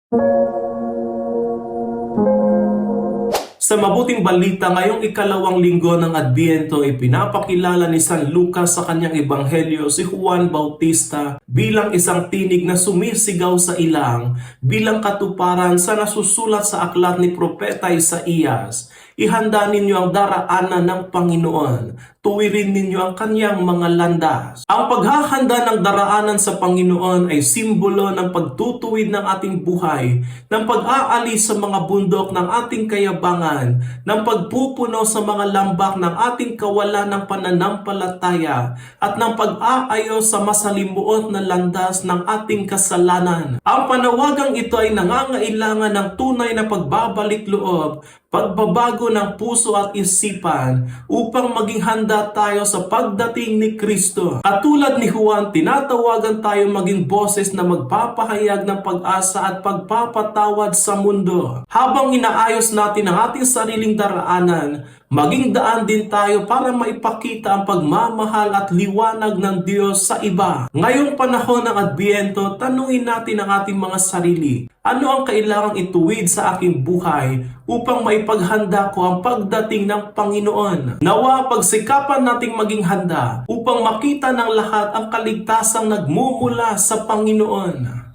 Sa mabuting balita, ngayong ikalawang linggo ng Adbyento ay pinapakilala ni San Lucas sa kanyang ebanghelyo si Juan Bautista bilang isang tinig na sumisigaw sa ilang, bilang katuparan sa nasusulat sa aklat ni Propeta Isaías. Ihanda ninyo ang daraanan ng Panginoon, tuwirin ninyo ang kanyang mga landas. Ang paghahanda ng daraanan sa Panginoon ay simbolo ng pagtutuwid ng ating buhay, ng pag-aalis sa mga bundok ng ating kayabangan, ng pagpupuno sa mga lambak ng ating kawalan ng pananampalataya, at ng pag-aayos sa masalimuot na landas ng ating kasalanan. Ang panawagang ito ay nangangailangan ng tunay na pagbabalik loob, pagbabago ng puso at isipan upang maging handa tayo sa pagdating ni Kristo. Katulad ni Juan, tinatawagan tayo maging boses na magpapahayag ng pag-asa at pagpapatawad sa mundo. Habang inaayos natin ang ating sariling daraanan, maging daan din tayo para maipakita ang pagmamahal at liwanag ng Diyos sa iba. Ngayong panahon ng Adbyento, tanungin natin ang ating mga sarili. Ano ang kailangang ituwid sa aking buhay upang maipaghanda ko ang pagdating ng Panginoon? Nawa pagsikapan nating maging handa upang makita ng lahat ang kaligtasang nagmumula sa Panginoon.